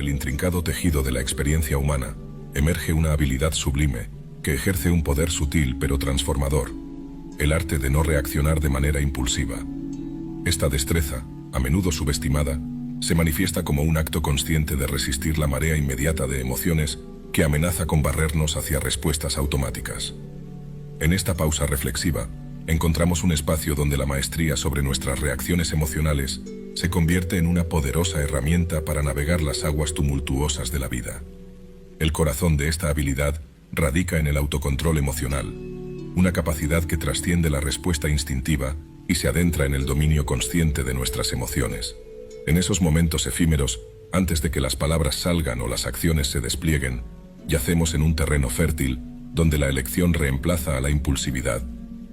el intrincado tejido de la experiencia humana, emerge una habilidad sublime, que ejerce un poder sutil pero transformador: el arte de no reaccionar de manera impulsiva. Esta destreza, a menudo subestimada, se manifiesta como un acto consciente de resistir la marea inmediata de emociones que amenaza con barrernos hacia respuestas automáticas. En esta pausa reflexiva, encontramos un espacio donde la maestría sobre nuestras reacciones emocionales se convierte en una poderosa herramienta para navegar las aguas tumultuosas de la vida. El corazón de esta habilidad radica en el autocontrol emocional, una capacidad que trasciende la respuesta instintiva y se adentra en el dominio consciente de nuestras emociones. En esos momentos efímeros, antes de que las palabras salgan o las acciones se desplieguen, yacemos en un terreno fértil donde la elección reemplaza a la impulsividad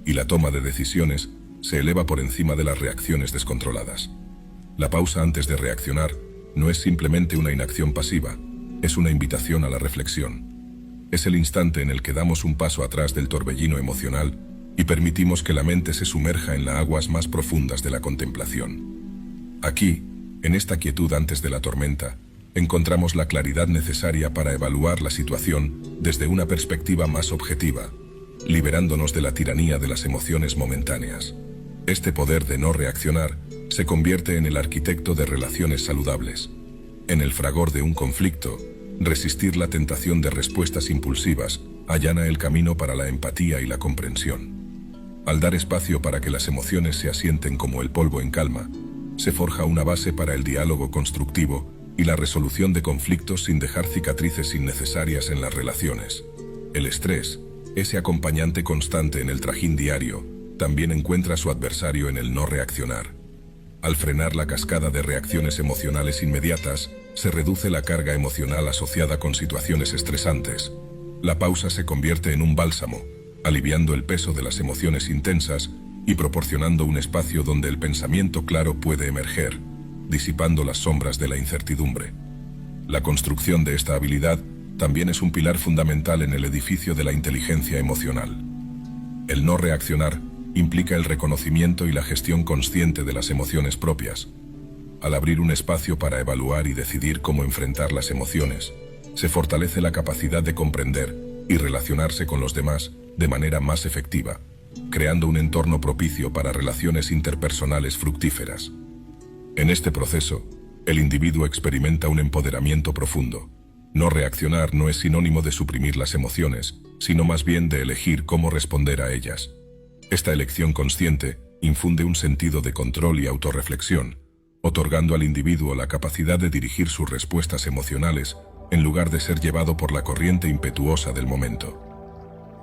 y la toma de decisiones se eleva por encima de las reacciones descontroladas. La pausa antes de reaccionar no es simplemente una inacción pasiva, es una invitación a la reflexión. Es el instante en el que damos un paso atrás del torbellino emocional y permitimos que la mente se sumerja en las aguas más profundas de la contemplación. Aquí, en esta quietud antes de la tormenta, encontramos la claridad necesaria para evaluar la situación desde una perspectiva más objetiva, liberándonos de la tiranía de las emociones momentáneas. Este poder de no reaccionar se convierte en el arquitecto de relaciones saludables. En el fragor de un conflicto, resistir la tentación de respuestas impulsivas allana el camino para la empatía y la comprensión. Al dar espacio para que las emociones se asienten como el polvo en calma, se forja una base para el diálogo constructivo y la resolución de conflictos sin dejar cicatrices innecesarias en las relaciones. El estrés, ese acompañante constante en el trajín diario, también encuentra su adversario en el no reaccionar. Al frenar la cascada de reacciones emocionales inmediatas, se reduce la carga emocional asociada con situaciones estresantes. La pausa se convierte en un bálsamo, aliviando el peso de las emociones intensas y proporcionando un espacio donde el pensamiento claro puede emerger, disipando las sombras de la incertidumbre. La construcción de esta habilidad también es un pilar fundamental en el edificio de la inteligencia emocional. El no reaccionar implica el reconocimiento y la gestión consciente de las emociones propias. Al abrir un espacio para evaluar y decidir cómo enfrentar las emociones, se fortalece la capacidad de comprender y relacionarse con los demás de manera más efectiva, creando un entorno propicio para relaciones interpersonales fructíferas. En este proceso, el individuo experimenta un empoderamiento profundo. No reaccionar no es sinónimo de suprimir las emociones, sino más bien de elegir cómo responder a ellas. Esta elección consciente infunde un sentido de control y autorreflexión, otorgando al individuo la capacidad de dirigir sus respuestas emocionales en lugar de ser llevado por la corriente impetuosa del momento.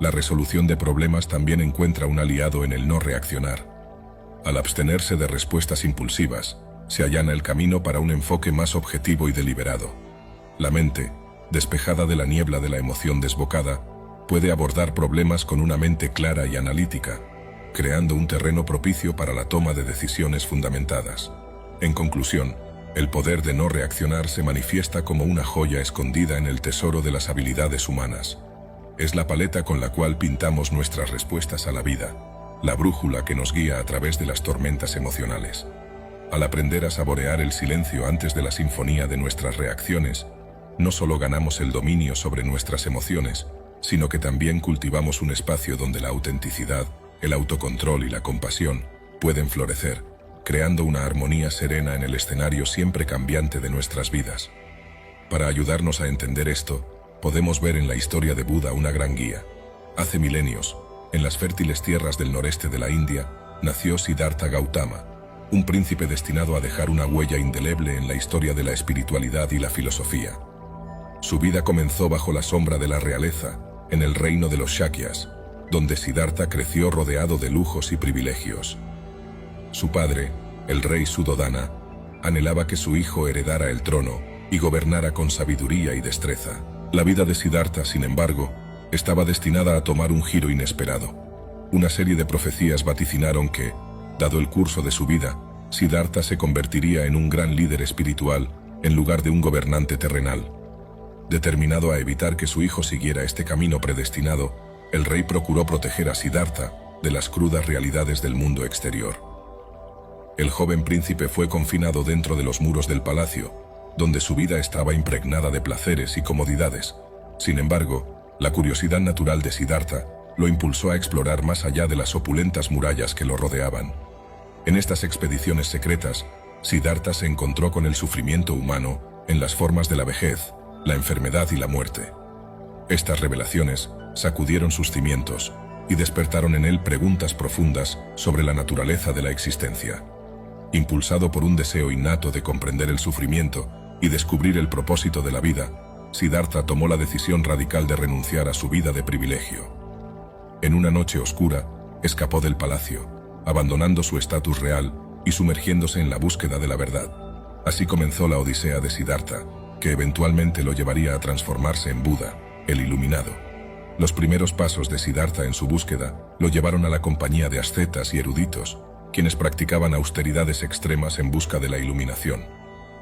La resolución de problemas también encuentra un aliado en el no reaccionar. Al abstenerse de respuestas impulsivas, se allana el camino para un enfoque más objetivo y deliberado. La mente, despejada de la niebla de la emoción desbocada, puede abordar problemas con una mente clara y analítica, creando un terreno propicio para la toma de decisiones fundamentadas. En conclusión, el poder de no reaccionar se manifiesta como una joya escondida en el tesoro de las habilidades humanas. Es la paleta con la cual pintamos nuestras respuestas a la vida, la brújula que nos guía a través de las tormentas emocionales. Al aprender a saborear el silencio antes de la sinfonía de nuestras reacciones, no solo ganamos el dominio sobre nuestras emociones, sino que también cultivamos un espacio donde la autenticidad, el autocontrol y la compasión pueden florecer, creando una armonía serena en el escenario siempre cambiante de nuestras vidas. Para ayudarnos a entender esto, podemos ver en la historia de Buda una gran guía. Hace milenios, en las fértiles tierras del noreste de la India, nació Siddhartha Gautama, un príncipe destinado a dejar una huella indeleble en la historia de la espiritualidad y la filosofía. Su vida comenzó bajo la sombra de la realeza, en el reino de los Shakyas, donde Siddhartha creció rodeado de lujos y privilegios. Su padre, el rey Suddhodana, anhelaba que su hijo heredara el trono y gobernara con sabiduría y destreza. La vida de Siddhartha, sin embargo, estaba destinada a tomar un giro inesperado. Una serie de profecías vaticinaron que, dado el curso de su vida, Siddhartha se convertiría en un gran líder espiritual en lugar de un gobernante terrenal. Determinado a evitar que su hijo siguiera este camino predestinado, el rey procuró proteger a Siddhartha de las crudas realidades del mundo exterior. El joven príncipe fue confinado dentro de los muros del palacio, donde su vida estaba impregnada de placeres y comodidades. Sin embargo, la curiosidad natural de Siddhartha lo impulsó a explorar más allá de las opulentas murallas que lo rodeaban. En estas expediciones secretas, Siddhartha se encontró con el sufrimiento humano en las formas de la vejez, la enfermedad y la muerte. Estas revelaciones sacudieron sus cimientos y despertaron en él preguntas profundas sobre la naturaleza de la existencia. Impulsado por un deseo innato de comprender el sufrimiento y descubrir el propósito de la vida, Siddhartha tomó la decisión radical de renunciar a su vida de privilegio. En una noche oscura, escapó del palacio, abandonando su estatus real y sumergiéndose en la búsqueda de la verdad. Así comenzó la odisea de Siddhartha, que eventualmente lo llevaría a transformarse en Buda, el iluminado. Los primeros pasos de Siddhartha en su búsqueda lo llevaron a la compañía de ascetas y eruditos, quienes practicaban austeridades extremas en busca de la iluminación.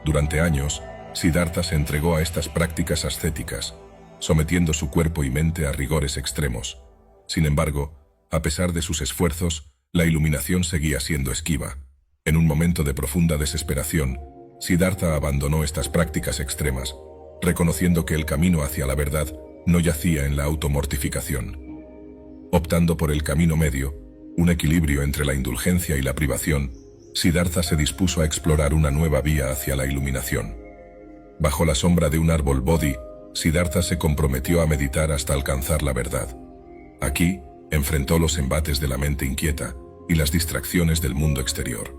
Durante años, Siddhartha se entregó a estas prácticas ascéticas, sometiendo su cuerpo y mente a rigores extremos. Sin embargo, a pesar de sus esfuerzos, la iluminación seguía siendo esquiva. En un momento de profunda desesperación, Siddhartha abandonó estas prácticas extremas, reconociendo que el camino hacia la verdad no yacía en la automortificación. Optando por el camino medio, un equilibrio entre la indulgencia y la privación, Siddhartha se dispuso a explorar una nueva vía hacia la iluminación. Bajo la sombra de un árbol Bodhi, Siddhartha se comprometió a meditar hasta alcanzar la verdad. Aquí, enfrentó los embates de la mente inquieta y las distracciones del mundo exterior.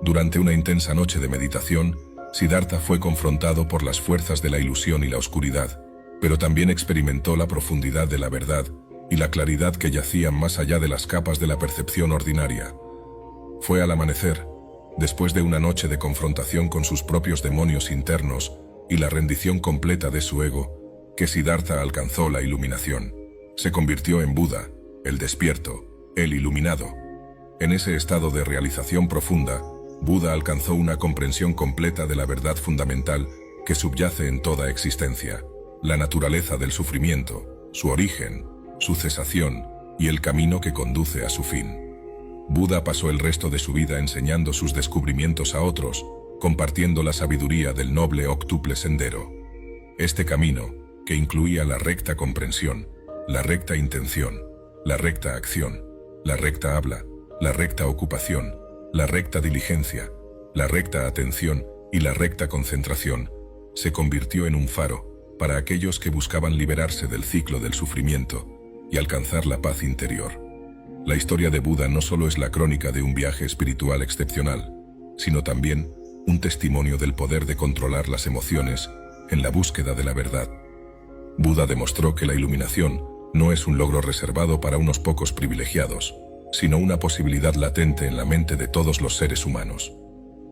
Durante una intensa noche de meditación, Siddhartha fue confrontado por las fuerzas de la ilusión y la oscuridad, pero también experimentó la profundidad de la verdad y la claridad que yacían más allá de las capas de la percepción ordinaria. Fue al amanecer, después de una noche de confrontación con sus propios demonios internos y la rendición completa de su ego, que Siddhartha alcanzó la iluminación. Se convirtió en Buda, el despierto, el iluminado. En ese estado de realización profunda, Buda alcanzó una comprensión completa de la verdad fundamental que subyace en toda existencia, la naturaleza del sufrimiento, su origen, su cesación y el camino que conduce a su fin. Buda pasó el resto de su vida enseñando sus descubrimientos a otros, compartiendo la sabiduría del noble octuple sendero. Este camino, que incluía la recta comprensión, la recta intención, la recta acción, la recta habla, la recta ocupación, la recta diligencia, la recta atención y la recta concentración, se convirtió en un faro para aquellos que buscaban liberarse del ciclo del sufrimiento y alcanzar la paz interior. La historia de Buda no solo es la crónica de un viaje espiritual excepcional, sino también un testimonio del poder de controlar las emociones en la búsqueda de la verdad. Buda demostró que la iluminación no es un logro reservado para unos pocos privilegiados, sino una posibilidad latente en la mente de todos los seres humanos.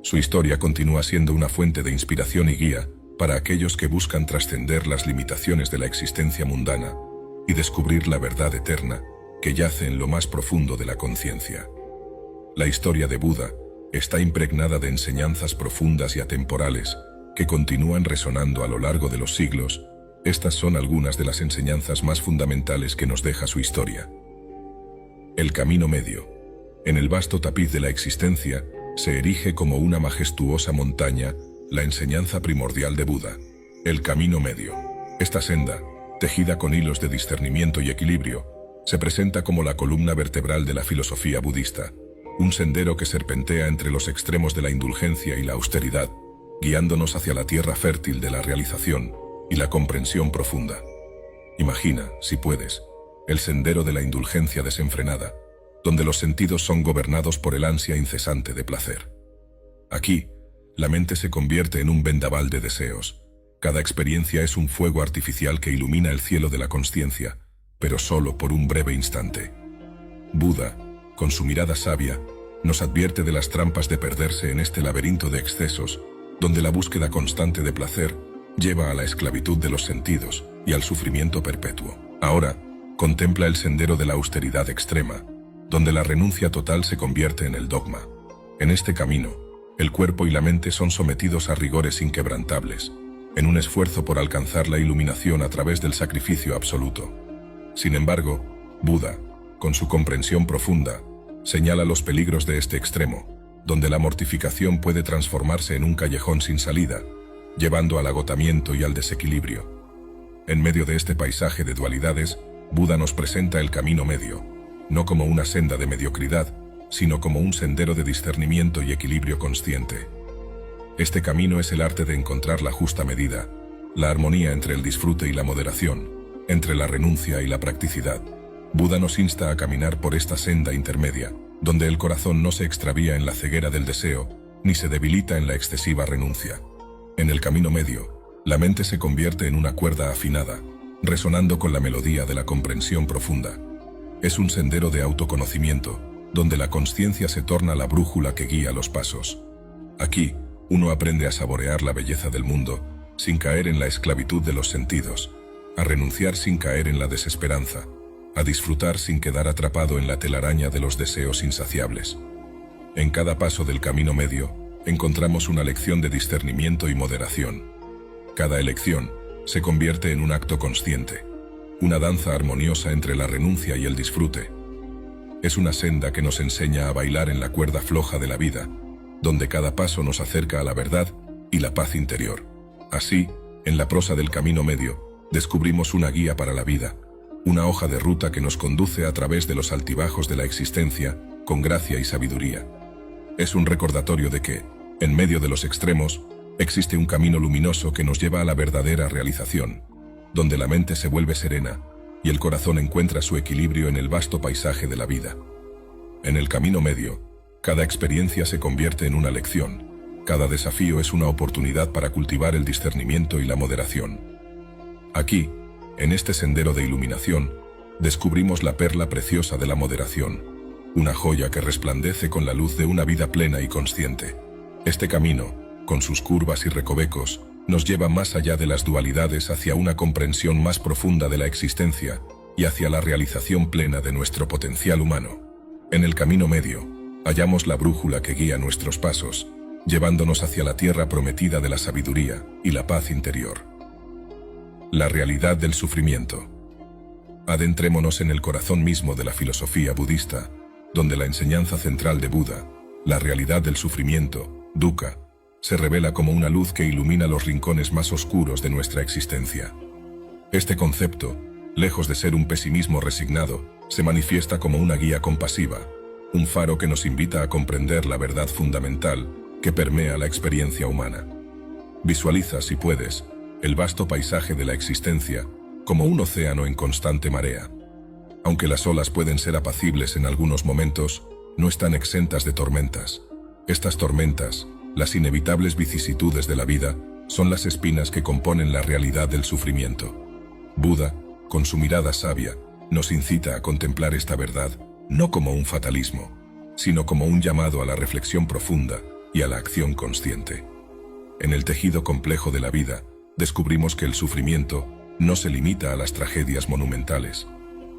Su historia continúa siendo una fuente de inspiración y guía para aquellos que buscan trascender las limitaciones de la existencia mundana y descubrir la verdad eterna que yace en lo más profundo de la conciencia. La historia de Buda está impregnada de enseñanzas profundas y atemporales que continúan resonando a lo largo de los siglos. Estas son algunas de las enseñanzas más fundamentales que nos deja su historia. El camino medio. En el vasto tapiz de la existencia se erige como una majestuosa montaña la enseñanza primordial de Buda, el camino medio. Esta senda, tejida con hilos de discernimiento y equilibrio, se presenta como la columna vertebral de la filosofía budista, un sendero que serpentea entre los extremos de la indulgencia y la austeridad, guiándonos hacia la tierra fértil de la realización y la comprensión profunda. Imagina, si puedes, el sendero de la indulgencia desenfrenada, donde los sentidos son gobernados por el ansia incesante de placer. Aquí, la mente se convierte en un vendaval de deseos. Cada experiencia es un fuego artificial que ilumina el cielo de la consciencia, pero solo por un breve instante. Buda, con su mirada sabia, nos advierte de las trampas de perderse en este laberinto de excesos, donde la búsqueda constante de placer lleva a la esclavitud de los sentidos y al sufrimiento perpetuo. Ahora, contempla el sendero de la austeridad extrema, donde la renuncia total se convierte en el dogma. En este camino, el cuerpo y la mente son sometidos a rigores inquebrantables, en un esfuerzo por alcanzar la iluminación a través del sacrificio absoluto. Sin embargo, Buda, con su comprensión profunda, señala los peligros de este extremo, donde la mortificación puede transformarse en un callejón sin salida, llevando al agotamiento y al desequilibrio. En medio de este paisaje de dualidades, Buda nos presenta el camino medio, no como una senda de mediocridad, sino como un sendero de discernimiento y equilibrio consciente. Este camino es el arte de encontrar la justa medida, la armonía entre el disfrute y la moderación, entre la renuncia y la practicidad. Buda nos insta a caminar por esta senda intermedia, donde el corazón no se extravía en la ceguera del deseo, ni se debilita en la excesiva renuncia. En el camino medio, la mente se convierte en una cuerda afinada, resonando con la melodía de la comprensión profunda. Es un sendero de autoconocimiento, donde la consciencia se torna la brújula que guía los pasos. Aquí, uno aprende a saborear la belleza del mundo, sin caer en la esclavitud de los sentidos, a renunciar sin caer en la desesperanza, a disfrutar sin quedar atrapado en la telaraña de los deseos insaciables. En cada paso del camino medio, encontramos una lección de discernimiento y moderación. Cada elección se convierte en un acto consciente, una danza armoniosa entre la renuncia y el disfrute. Es una senda que nos enseña a bailar en la cuerda floja de la vida, donde cada paso nos acerca a la verdad y la paz interior. Así, en la prosa del camino medio, descubrimos una guía para la vida, una hoja de ruta que nos conduce a través de los altibajos de la existencia, con gracia y sabiduría. Es un recordatorio de que, en medio de los extremos, existe un camino luminoso que nos lleva a la verdadera realización, donde la mente se vuelve serena y el corazón encuentra su equilibrio en el vasto paisaje de la vida. En el camino medio, cada experiencia se convierte en una lección, cada desafío es una oportunidad para cultivar el discernimiento y la moderación. Aquí, en este sendero de iluminación, descubrimos la perla preciosa de la moderación, una joya que resplandece con la luz de una vida plena y consciente. Este camino, con sus curvas y recovecos, nos lleva más allá de las dualidades hacia una comprensión más profunda de la existencia y hacia la realización plena de nuestro potencial humano. En el camino medio, hallamos la brújula que guía nuestros pasos, llevándonos hacia la tierra prometida de la sabiduría y la paz interior. La realidad del sufrimiento. Adentrémonos en el corazón mismo de la filosofía budista, donde la enseñanza central de Buda, la realidad del sufrimiento, dukkha, se revela como una luz que ilumina los rincones más oscuros de nuestra existencia. Este concepto, lejos de ser un pesimismo resignado, se manifiesta como una guía compasiva, un faro que nos invita a comprender la verdad fundamental que permea la experiencia humana. Visualiza, si puedes, el vasto paisaje de la existencia como un océano en constante marea. Aunque las olas pueden ser apacibles en algunos momentos, no están exentas de tormentas. Estas tormentas, las inevitables vicisitudes de la vida, son las espinas que componen la realidad del sufrimiento. Buda, con su mirada sabia, nos incita a contemplar esta verdad, no como un fatalismo, sino como un llamado a la reflexión profunda y a la acción consciente. En el tejido complejo de la vida, descubrimos que el sufrimiento no se limita a las tragedias monumentales.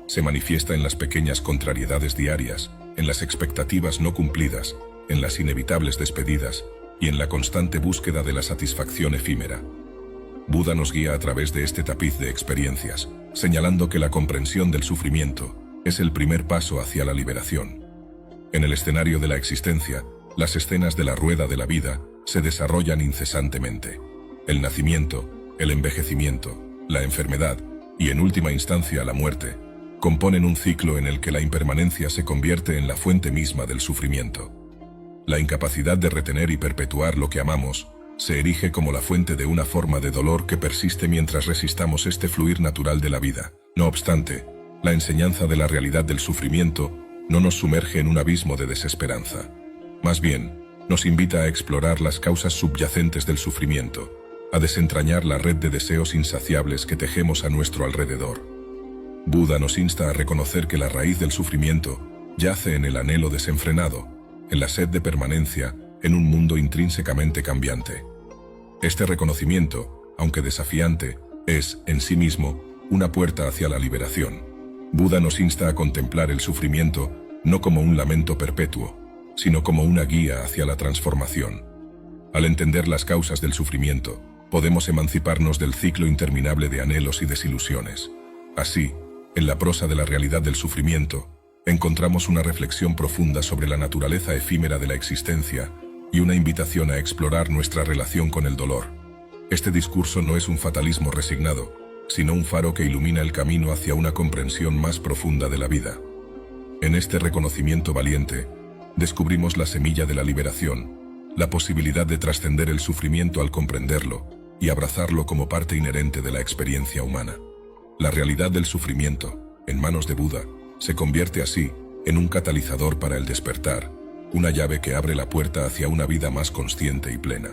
Se manifiesta en las pequeñas contrariedades diarias, en las expectativas no cumplidas, en las inevitables despedidas y en la constante búsqueda de la satisfacción efímera. Buda nos guía a través de este tapiz de experiencias, señalando que la comprensión del sufrimiento es el primer paso hacia la liberación. En el escenario de la existencia, las escenas de la rueda de la vida se desarrollan incesantemente. El nacimiento, el envejecimiento, la enfermedad y, en última instancia, la muerte, componen un ciclo en el que la impermanencia se convierte en la fuente misma del sufrimiento. La incapacidad de retener y perpetuar lo que amamos se erige como la fuente de una forma de dolor que persiste mientras resistamos este fluir natural de la vida. No obstante, la enseñanza de la realidad del sufrimiento no nos sumerge en un abismo de desesperanza. Más bien, nos invita a explorar las causas subyacentes del sufrimiento, a desentrañar la red de deseos insaciables que tejemos a nuestro alrededor. Buda nos insta a reconocer que la raíz del sufrimiento yace en el anhelo desenfrenado, en la sed de permanencia, en un mundo intrínsecamente cambiante. Este reconocimiento, aunque desafiante, es, en sí mismo, una puerta hacia la liberación. Buda nos insta a contemplar el sufrimiento no como un lamento perpetuo, sino como una guía hacia la transformación. Al entender las causas del sufrimiento, podemos emanciparnos del ciclo interminable de anhelos y desilusiones. Así, en la prosa de la realidad del sufrimiento, encontramos una reflexión profunda sobre la naturaleza efímera de la existencia y una invitación a explorar nuestra relación con el dolor. Este discurso no es un fatalismo resignado, sino un faro que ilumina el camino hacia una comprensión más profunda de la vida. En este reconocimiento valiente, descubrimos la semilla de la liberación, la posibilidad de trascender el sufrimiento al comprenderlo y abrazarlo como parte inherente de la experiencia humana. La realidad del sufrimiento, en manos de Buda, se convierte así en un catalizador para el despertar, una llave que abre la puerta hacia una vida más consciente y plena.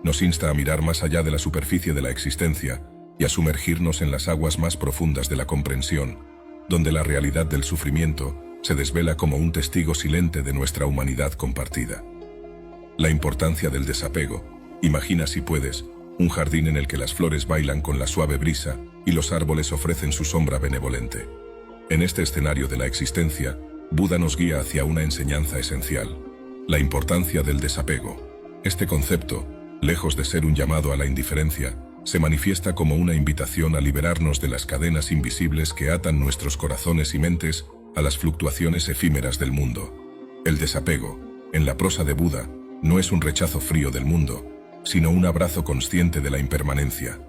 Nos insta a mirar más allá de la superficie de la existencia y a sumergirnos en las aguas más profundas de la comprensión, donde la realidad del sufrimiento se desvela como un testigo silente de nuestra humanidad compartida. La importancia del desapego. Imagina, si puedes, un jardín en el que las flores bailan con la suave brisa y los árboles ofrecen su sombra benevolente. En este escenario de la existencia, Buda nos guía hacia una enseñanza esencial: la importancia del desapego. Este concepto, lejos de ser un llamado a la indiferencia, se manifiesta como una invitación a liberarnos de las cadenas invisibles que atan nuestros corazones y mentes a las fluctuaciones efímeras del mundo. El desapego, en la prosa de Buda, no es un rechazo frío del mundo, sino un abrazo consciente de la impermanencia.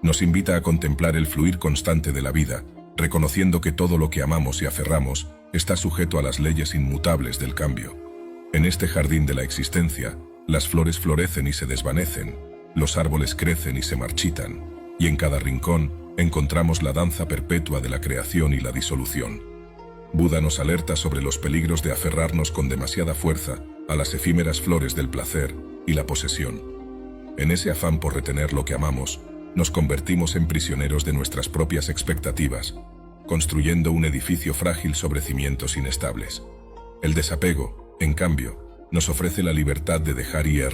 Nos invita a contemplar el fluir constante de la vida, reconociendo que todo lo que amamos y aferramos está sujeto a las leyes inmutables del cambio. En este jardín de la existencia, las flores florecen y se desvanecen, los árboles crecen y se marchitan, y en cada rincón encontramos la danza perpetua de la creación y la disolución. Buda nos alerta sobre los peligros de aferrarnos con demasiada fuerza a las efímeras flores del placer y la posesión. En ese afán por retener lo que amamos, nos convertimos en prisioneros de nuestras propias expectativas, construyendo un edificio frágil sobre cimientos inestables. El desapego, en cambio, nos ofrece la libertad de dejar ir,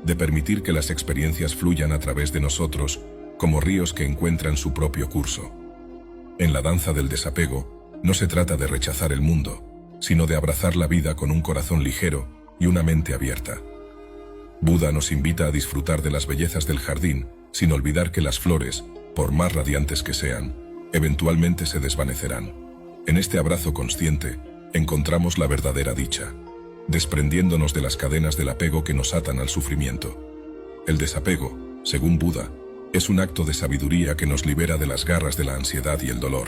de permitir que las experiencias fluyan a través de nosotros como ríos que encuentran su propio curso. En la danza del desapego, no se trata de rechazar el mundo, sino de abrazar la vida con un corazón ligero y una mente abierta. Buda nos invita a disfrutar de las bellezas del jardín, sin olvidar que las flores, por más radiantes que sean, eventualmente se desvanecerán. En este abrazo consciente, encontramos la verdadera dicha, desprendiéndonos de las cadenas del apego que nos atan al sufrimiento. El desapego, según Buda, es un acto de sabiduría que nos libera de las garras de la ansiedad y el dolor.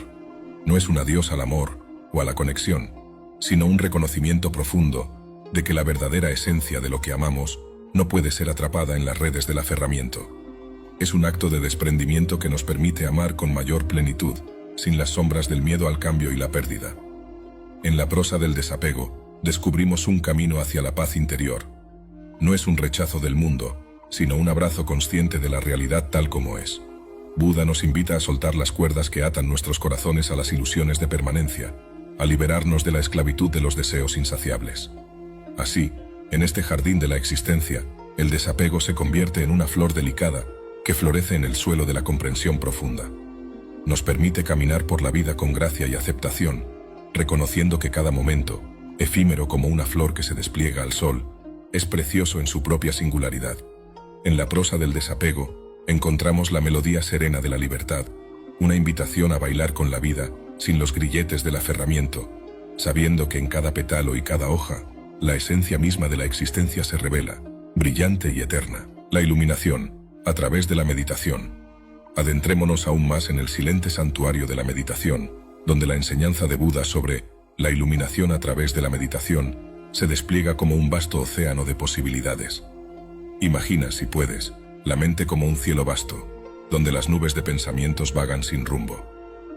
No es un adiós al amor o a la conexión, sino un reconocimiento profundo de que la verdadera esencia de lo que amamos no puede ser atrapada en las redes del aferramiento. Es un acto de desprendimiento que nos permite amar con mayor plenitud, sin las sombras del miedo al cambio y la pérdida. En la prosa del desapego, descubrimos un camino hacia la paz interior. No es un rechazo del mundo, sino un abrazo consciente de la realidad tal como es. Buda nos invita a soltar las cuerdas que atan nuestros corazones a las ilusiones de permanencia, a liberarnos de la esclavitud de los deseos insaciables. Así, en este jardín de la existencia, el desapego se convierte en una flor delicada que florece en el suelo de la comprensión profunda. Nos permite caminar por la vida con gracia y aceptación, reconociendo que cada momento, efímero como una flor que se despliega al sol, es precioso en su propia singularidad. En la prosa del desapego, encontramos la melodía serena de la libertad, una invitación a bailar con la vida, sin los grilletes del aferramiento, sabiendo que en cada pétalo y cada hoja, la esencia misma de la existencia se revela, brillante y eterna. La iluminación, a través de la meditación. Adentrémonos aún más en el silente santuario de la meditación, donde la enseñanza de Buda sobre la iluminación a través de la meditación se despliega como un vasto océano de posibilidades. Imagina, si puedes, la mente como un cielo vasto, donde las nubes de pensamientos vagan sin rumbo.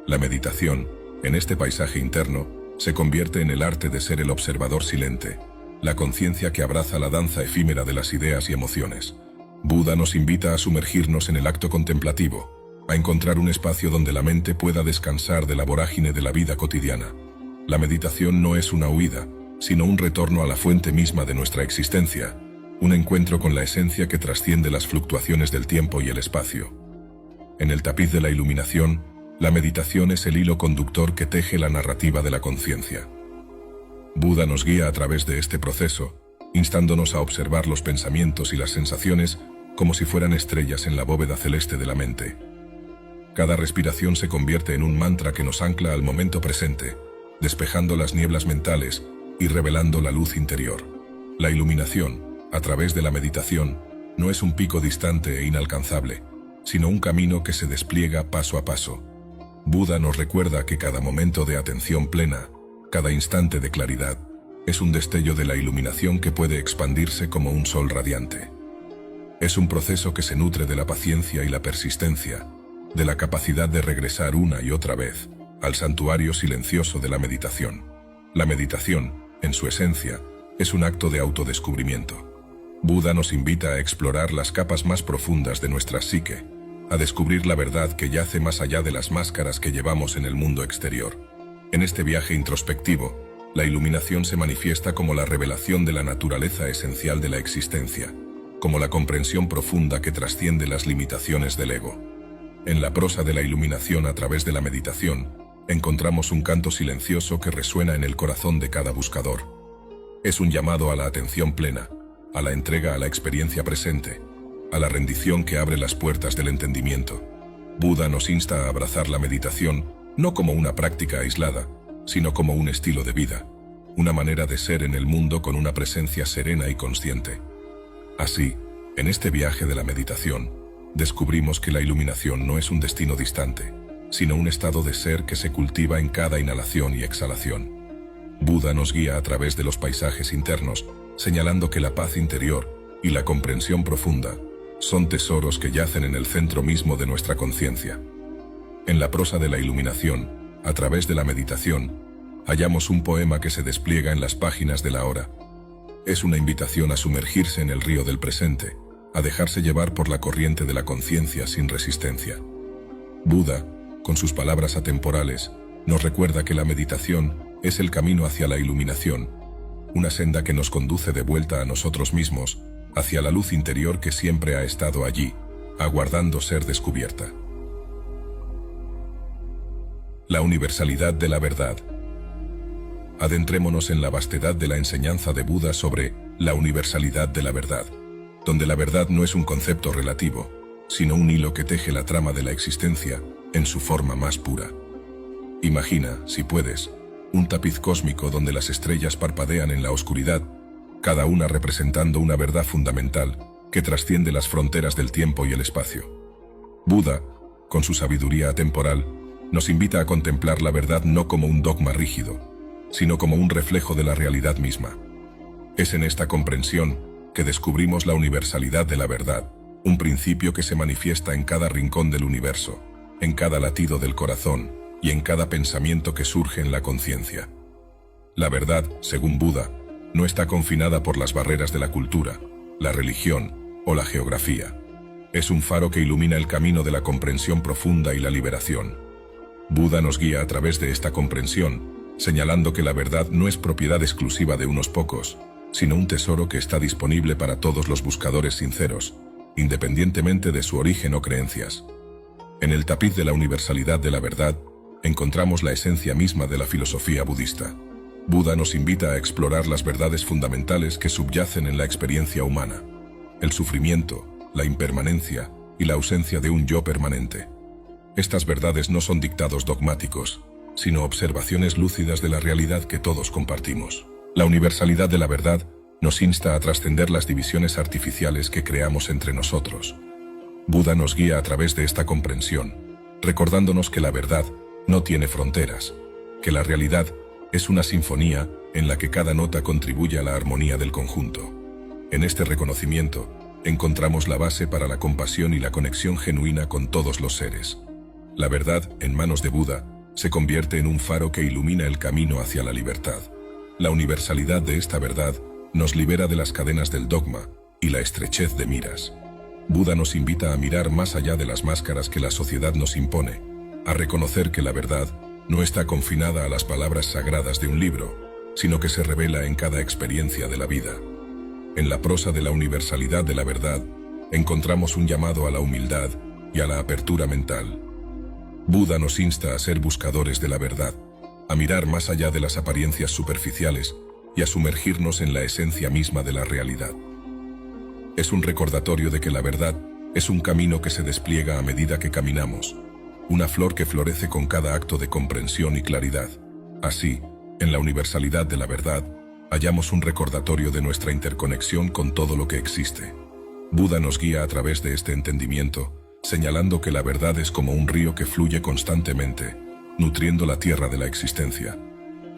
La meditación, en este paisaje interno, se convierte en el arte de ser el observador silente, la conciencia que abraza la danza efímera de las ideas y emociones. Buda nos invita a sumergirnos en el acto contemplativo, a encontrar un espacio donde la mente pueda descansar de la vorágine de la vida cotidiana. La meditación no es una huida, sino un retorno a la fuente misma de nuestra existencia, un encuentro con la esencia que trasciende las fluctuaciones del tiempo y el espacio. En el tapiz de la iluminación, la meditación es el hilo conductor que teje la narrativa de la conciencia. Buda nos guía a través de este proceso, instándonos a observar los pensamientos y las sensaciones como si fueran estrellas en la bóveda celeste de la mente. Cada respiración se convierte en un mantra que nos ancla al momento presente, despejando las nieblas mentales y revelando la luz interior. La iluminación, a través de la meditación, no es un pico distante e inalcanzable, sino un camino que se despliega paso a paso. Buda nos recuerda que cada momento de atención plena, cada instante de claridad, es un destello de la iluminación que puede expandirse como un sol radiante. Es un proceso que se nutre de la paciencia y la persistencia, de la capacidad de regresar una y otra vez al santuario silencioso de la meditación. La meditación, en su esencia, es un acto de autodescubrimiento. Buda nos invita a explorar las capas más profundas de nuestra psique, a descubrir la verdad que yace más allá de las máscaras que llevamos en el mundo exterior. En este viaje introspectivo, la iluminación se manifiesta como la revelación de la naturaleza esencial de la existencia, como la comprensión profunda que trasciende las limitaciones del ego. En la prosa de la iluminación a través de la meditación, encontramos un canto silencioso que resuena en el corazón de cada buscador. Es un llamado a la atención plena, a la entrega a la experiencia presente, a la rendición que abre las puertas del entendimiento. Buda nos insta a abrazar la meditación no como una práctica aislada, sino como un estilo de vida, una manera de ser en el mundo con una presencia serena y consciente. Así, en este viaje de la meditación, descubrimos que la iluminación no es un destino distante, sino un estado de ser que se cultiva en cada inhalación y exhalación. Buda nos guía a través de los paisajes internos, señalando que la paz interior y la comprensión profunda son tesoros que yacen en el centro mismo de nuestra conciencia. En la prosa de la iluminación, a través de la meditación, hallamos un poema que se despliega en las páginas de la hora. Es una invitación a sumergirse en el río del presente, a dejarse llevar por la corriente de la conciencia sin resistencia. Buda, con sus palabras atemporales, nos recuerda que la meditación es el camino hacia la iluminación, una senda que nos conduce de vuelta a nosotros mismos, hacia la luz interior que siempre ha estado allí, aguardando ser descubierta. La universalidad de la verdad. Adentrémonos en la vastedad de la enseñanza de Buda sobre la universalidad de la verdad, donde la verdad no es un concepto relativo, sino un hilo que teje la trama de la existencia en su forma más pura. Imagina, si puedes, un tapiz cósmico donde las estrellas parpadean en la oscuridad, cada una representando una verdad fundamental que trasciende las fronteras del tiempo y el espacio. Buda, con su sabiduría atemporal, nos invita a contemplar la verdad no como un dogma rígido, sino como un reflejo de la realidad misma. Es en esta comprensión que descubrimos la universalidad de la verdad, un principio que se manifiesta en cada rincón del universo, en cada latido del corazón y en cada pensamiento que surge en la conciencia. La verdad, según Buda, no está confinada por las barreras de la cultura, la religión o la geografía. Es un faro que ilumina el camino de la comprensión profunda y la liberación. Buda nos guía a través de esta comprensión, señalando que la verdad no es propiedad exclusiva de unos pocos, sino un tesoro que está disponible para todos los buscadores sinceros, independientemente de su origen o creencias. En el tapiz de la universalidad de la verdad, encontramos la esencia misma de la filosofía budista. Buda nos invita a explorar las verdades fundamentales que subyacen en la experiencia humana: el sufrimiento, la impermanencia y la ausencia de un yo permanente. Estas verdades no son dictados dogmáticos, sino observaciones lúcidas de la realidad que todos compartimos. La universalidad de la verdad nos insta a trascender las divisiones artificiales que creamos entre nosotros. Buda nos guía a través de esta comprensión, recordándonos que la verdad no tiene fronteras, que la realidad es una sinfonía en la que cada nota contribuye a la armonía del conjunto. En este reconocimiento, encontramos la base para la compasión y la conexión genuina con todos los seres. La verdad, en manos de Buda, se convierte en un faro que ilumina el camino hacia la libertad. La universalidad de esta verdad nos libera de las cadenas del dogma y la estrechez de miras. Buda nos invita a mirar más allá de las máscaras que la sociedad nos impone, a reconocer que la verdad no está confinada a las palabras sagradas de un libro, sino que se revela en cada experiencia de la vida. En la prosa de la universalidad de la verdad, encontramos un llamado a la humildad y a la apertura mental. Buda nos insta a ser buscadores de la verdad, a mirar más allá de las apariencias superficiales y a sumergirnos en la esencia misma de la realidad. Es un recordatorio de que la verdad es un camino que se despliega a medida que caminamos, una flor que florece con cada acto de comprensión y claridad. Así, en la universalidad de la verdad, hallamos un recordatorio de nuestra interconexión con todo lo que existe. Buda nos guía a través de este entendimiento, señalando que la verdad es como un río que fluye constantemente, nutriendo la tierra de la existencia.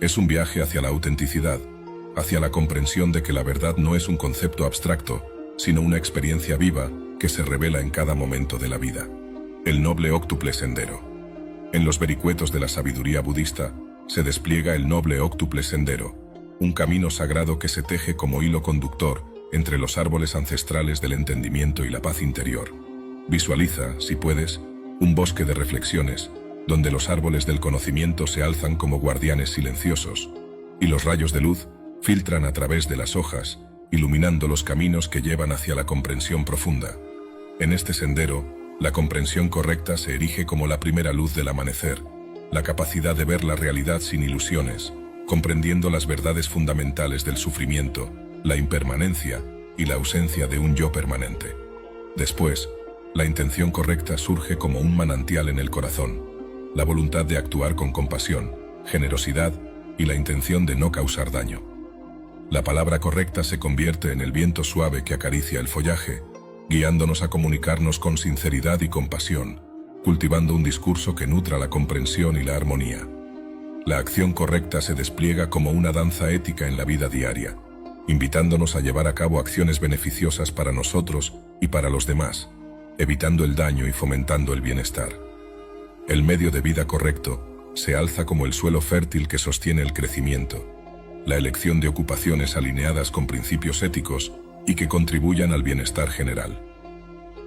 Es un viaje hacia la autenticidad, hacia la comprensión de que la verdad no es un concepto abstracto, sino una experiencia viva que se revela en cada momento de la vida. El noble óctuple sendero. En los vericuetos de la sabiduría budista se despliega el noble óctuple sendero, un camino sagrado que se teje como hilo conductor entre los árboles ancestrales del entendimiento y la paz interior. Visualiza, si puedes, un bosque de reflexiones, donde los árboles del conocimiento se alzan como guardianes silenciosos, y los rayos de luz filtran a través de las hojas, iluminando los caminos que llevan hacia la comprensión profunda. En este sendero, la comprensión correcta se erige como la primera luz del amanecer, la capacidad de ver la realidad sin ilusiones, comprendiendo las verdades fundamentales del sufrimiento, la impermanencia y la ausencia de un yo permanente. Después, la intención correcta surge como un manantial en el corazón, la voluntad de actuar con compasión, generosidad y la intención de no causar daño. La palabra correcta se convierte en el viento suave que acaricia el follaje, guiándonos a comunicarnos con sinceridad y compasión, cultivando un discurso que nutra la comprensión y la armonía. La acción correcta se despliega como una danza ética en la vida diaria, invitándonos a llevar a cabo acciones beneficiosas para nosotros y para los demás, evitando el daño y fomentando el bienestar. El medio de vida correcto se alza como el suelo fértil que sostiene el crecimiento, la elección de ocupaciones alineadas con principios éticos y que contribuyan al bienestar general.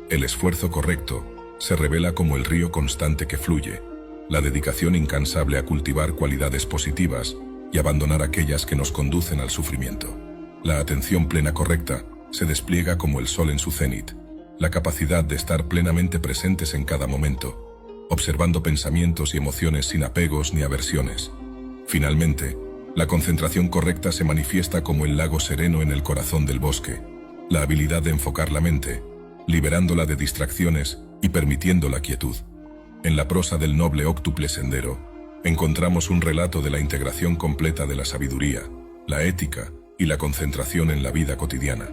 El esfuerzo correcto se revela como el río constante que fluye, la dedicación incansable a cultivar cualidades positivas y abandonar aquellas que nos conducen al sufrimiento. La atención plena correcta se despliega como el sol en su cenit, la capacidad de estar plenamente presentes en cada momento, observando pensamientos y emociones sin apegos ni aversiones. Finalmente, la concentración correcta se manifiesta como el lago sereno en el corazón del bosque, la habilidad de enfocar la mente, liberándola de distracciones y permitiendo la quietud. En la prosa del noble óctuple sendero, encontramos un relato de la integración completa de la sabiduría, la ética y la concentración en la vida cotidiana.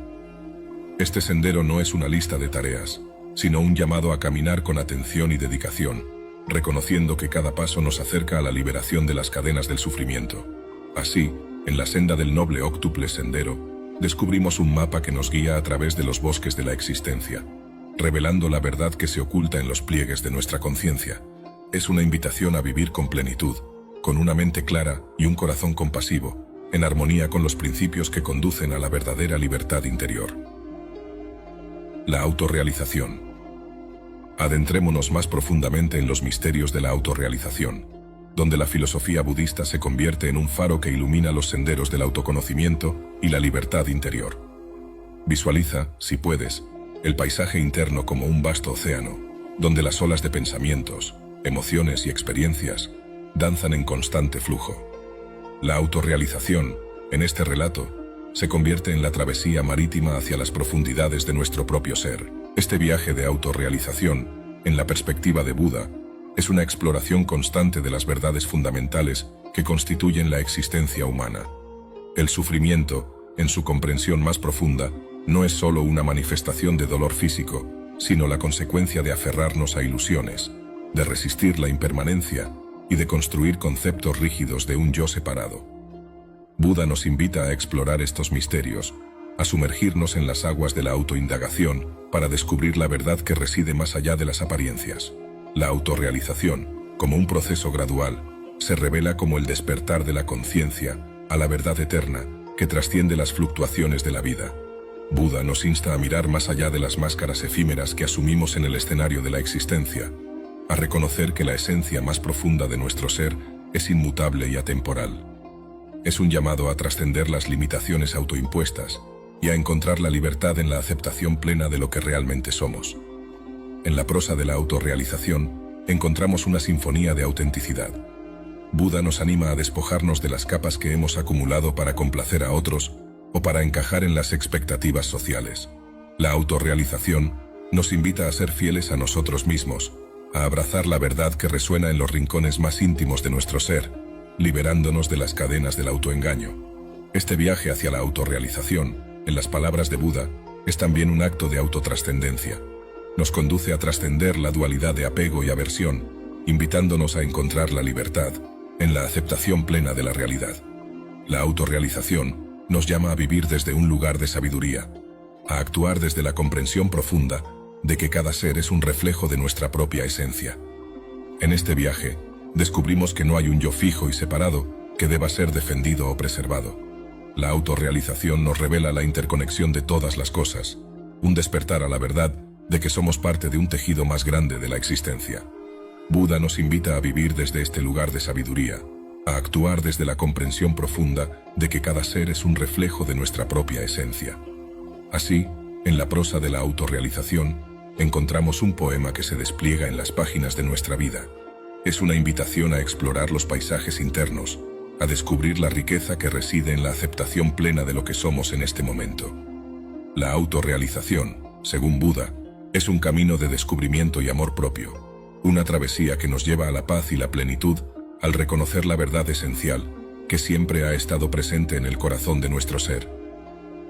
Este sendero no es una lista de tareas, sino un llamado a caminar con atención y dedicación, reconociendo que cada paso nos acerca a la liberación de las cadenas del sufrimiento. Así, en la senda del noble óctuple sendero, descubrimos un mapa que nos guía a través de los bosques de la existencia, revelando la verdad que se oculta en los pliegues de nuestra conciencia. Es una invitación a vivir con plenitud, con una mente clara y un corazón compasivo, en armonía con los principios que conducen a la verdadera libertad interior. La autorrealización. Adentrémonos más profundamente en los misterios de la autorrealización, donde la filosofía budista se convierte en un faro que ilumina los senderos del autoconocimiento y la libertad interior. Visualiza, si puedes, el paisaje interno como un vasto océano, donde las olas de pensamientos, emociones y experiencias danzan en constante flujo. La autorrealización, en este relato, se convierte en la travesía marítima hacia las profundidades de nuestro propio ser. Este viaje de autorrealización, en la perspectiva de Buda, es una exploración constante de las verdades fundamentales que constituyen la existencia humana. El sufrimiento, en su comprensión más profunda, no es solo una manifestación de dolor físico, sino la consecuencia de aferrarnos a ilusiones, de resistir la impermanencia y de construir conceptos rígidos de un yo separado. Buda nos invita a explorar estos misterios, a sumergirnos en las aguas de la autoindagación para descubrir la verdad que reside más allá de las apariencias. La autorrealización, como un proceso gradual, se revela como el despertar de la conciencia a la verdad eterna que trasciende las fluctuaciones de la vida. Buda nos insta a mirar más allá de las máscaras efímeras que asumimos en el escenario de la existencia, a reconocer que la esencia más profunda de nuestro ser es inmutable y atemporal. Es un llamado a trascender las limitaciones autoimpuestas y a encontrar la libertad en la aceptación plena de lo que realmente somos. En la prosa de la autorrealización, encontramos una sinfonía de autenticidad. Buda nos anima a despojarnos de las capas que hemos acumulado para complacer a otros o para encajar en las expectativas sociales. La autorrealización nos invita a ser fieles a nosotros mismos, a abrazar la verdad que resuena en los rincones más íntimos de nuestro ser, liberándonos de las cadenas del autoengaño. Este viaje hacia la autorrealización, en las palabras de Buda, es también un acto de autotrascendencia. Nos conduce a trascender la dualidad de apego y aversión, invitándonos a encontrar la libertad en la aceptación plena de la realidad. La autorrealización nos llama a vivir desde un lugar de sabiduría, a actuar desde la comprensión profunda de que cada ser es un reflejo de nuestra propia esencia. En este viaje, descubrimos que no hay un yo fijo y separado que deba ser defendido o preservado. La autorrealización nos revela la interconexión de todas las cosas, un despertar a la verdad de que somos parte de un tejido más grande de la existencia. Buda nos invita a vivir desde este lugar de sabiduría, a actuar desde la comprensión profunda de que cada ser es un reflejo de nuestra propia esencia. Así, en la prosa de la autorrealización, encontramos un poema que se despliega en las páginas de nuestra vida. Es una invitación a explorar los paisajes internos, a descubrir la riqueza que reside en la aceptación plena de lo que somos en este momento. La autorrealización, según Buda, es un camino de descubrimiento y amor propio, una travesía que nos lleva a la paz y la plenitud al reconocer la verdad esencial que siempre ha estado presente en el corazón de nuestro ser.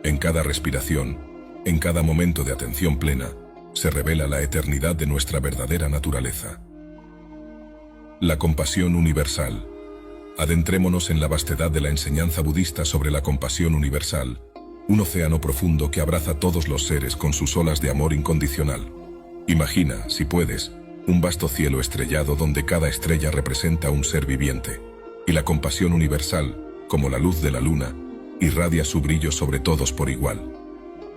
En cada respiración, en cada momento de atención plena, se revela la eternidad de nuestra verdadera naturaleza. La compasión universal. Adentrémonos en la vastedad de la enseñanza budista sobre la compasión universal, un océano profundo que abraza todos los seres con sus olas de amor incondicional. Imagina, si puedes, un vasto cielo estrellado donde cada estrella representa un ser viviente, y la compasión universal, como la luz de la luna, irradia su brillo sobre todos por igual.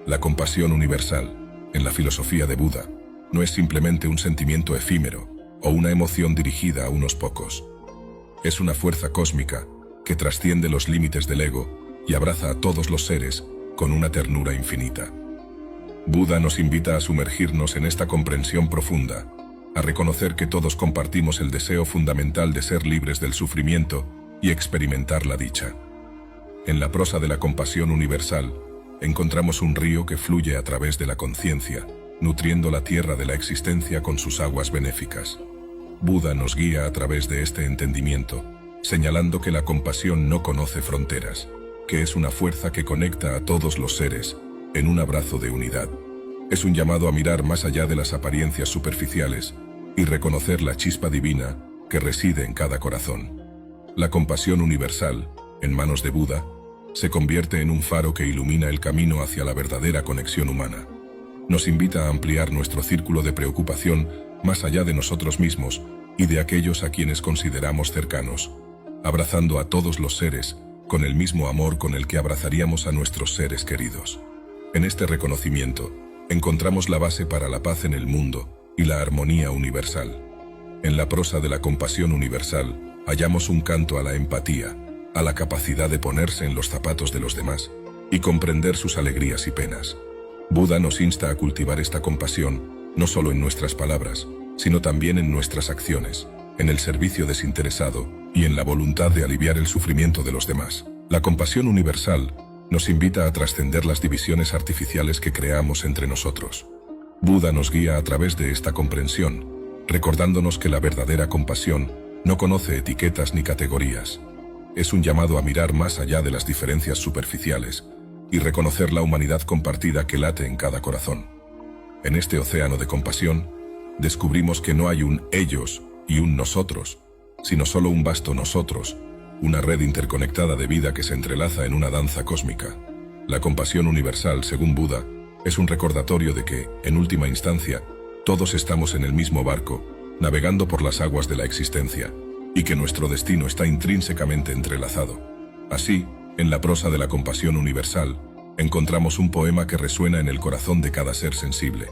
La compasión universal, en la filosofía de Buda, no es simplemente un sentimiento efímero o una emoción dirigida a unos pocos. Es una fuerza cósmica que trasciende los límites del ego y abraza a todos los seres con una ternura infinita. Buda nos invita a sumergirnos en esta comprensión profunda, a reconocer que todos compartimos el deseo fundamental de ser libres del sufrimiento y experimentar la dicha. En la prosa de la compasión universal, encontramos un río que fluye a través de la conciencia, nutriendo la tierra de la existencia con sus aguas benéficas. Buda nos guía a través de este entendimiento, señalando que la compasión no conoce fronteras, que es una fuerza que conecta a todos los seres en un abrazo de unidad. Es un llamado a mirar más allá de las apariencias superficiales y reconocer la chispa divina que reside en cada corazón. La compasión universal, en manos de Buda, se convierte en un faro que ilumina el camino hacia la verdadera conexión humana. Nos invita a ampliar nuestro círculo de preocupación más allá de nosotros mismos y de aquellos a quienes consideramos cercanos, abrazando a todos los seres con el mismo amor con el que abrazaríamos a nuestros seres queridos. En este reconocimiento, encontramos la base para la paz en el mundo y la armonía universal. En la prosa de la compasión universal, hallamos un canto a la empatía, a la capacidad de ponerse en los zapatos de los demás y comprender sus alegrías y penas. Buda nos insta a cultivar esta compasión, no solo en nuestras palabras, sino también en nuestras acciones, en el servicio desinteresado y en la voluntad de aliviar el sufrimiento de los demás. La compasión universal nos invita a trascender las divisiones artificiales que creamos entre nosotros. Buda nos guía a través de esta comprensión, recordándonos que la verdadera compasión no conoce etiquetas ni categorías. Es un llamado a mirar más allá de las diferencias superficiales y reconocer la humanidad compartida que late en cada corazón. En este océano de compasión, descubrimos que no hay un ellos y un nosotros, sino solo un vasto nosotros, una red interconectada de vida que se entrelaza en una danza cósmica. La compasión universal, según Buda, es un recordatorio de que, en última instancia, todos estamos en el mismo barco, navegando por las aguas de la existencia, y que nuestro destino está intrínsecamente entrelazado. Así, en la prosa de la compasión universal, encontramos un poema que resuena en el corazón de cada ser sensible.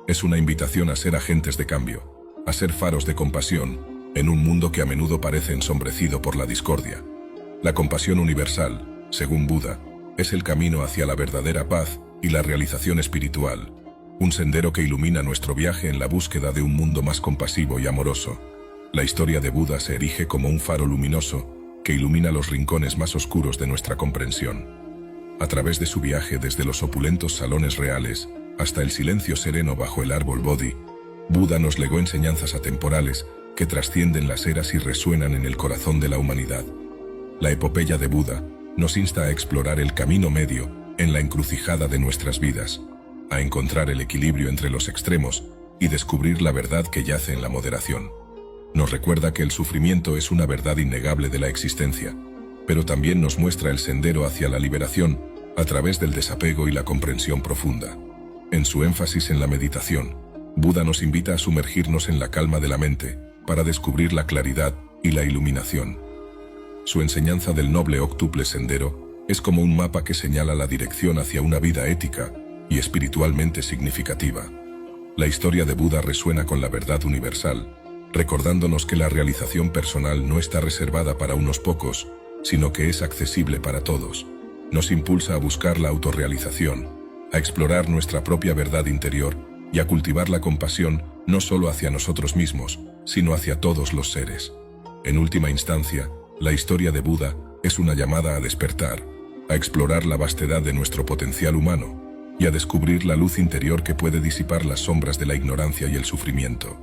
Es una invitación a ser agentes de cambio, a ser faros de compasión, en un mundo que a menudo parece ensombrecido por la discordia. La compasión universal, según Buda, es el camino hacia la verdadera paz y la realización espiritual, un sendero que ilumina nuestro viaje en la búsqueda de un mundo más compasivo y amoroso. La historia de Buda se erige como un faro luminoso que ilumina los rincones más oscuros de nuestra comprensión. A través de su viaje desde los opulentos salones reales hasta el silencio sereno bajo el árbol Bodhi, Buda nos legó enseñanzas atemporales que trascienden las eras y resuenan en el corazón de la humanidad. La epopeya de Buda nos insta a explorar el camino medio en la encrucijada de nuestras vidas, a encontrar el equilibrio entre los extremos y descubrir la verdad que yace en la moderación. Nos recuerda que el sufrimiento es una verdad innegable de la existencia, pero también nos muestra el sendero hacia la liberación a través del desapego y la comprensión profunda. En su énfasis en la meditación, Buda nos invita a sumergirnos en la calma de la mente para descubrir la claridad y la iluminación. Su enseñanza del noble octuple sendero es como un mapa que señala la dirección hacia una vida ética y espiritualmente significativa. La historia de Buda resuena con la verdad universal, recordándonos que la realización personal no está reservada para unos pocos, sino que es accesible para todos. Nos impulsa a buscar la autorrealización, a explorar nuestra propia verdad interior y a cultivar la compasión no solo hacia nosotros mismos, sino hacia todos los seres. En última instancia, la historia de Buda es una llamada a despertar, a explorar la vastedad de nuestro potencial humano y a descubrir la luz interior que puede disipar las sombras de la ignorancia y el sufrimiento.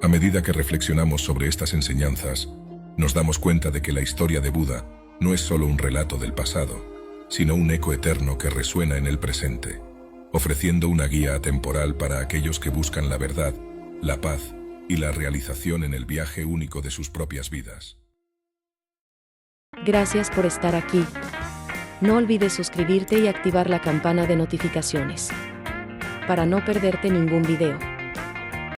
A medida que reflexionamos sobre estas enseñanzas, nos damos cuenta de que la historia de Buda no es solo un relato del pasado, sino un eco eterno que resuena en el presente, ofreciendo una guía atemporal para aquellos que buscan la verdad, la paz y la realización en el viaje único de sus propias vidas. Gracias por estar aquí. No olvides suscribirte y activar la campana de notificaciones para no perderte ningún video.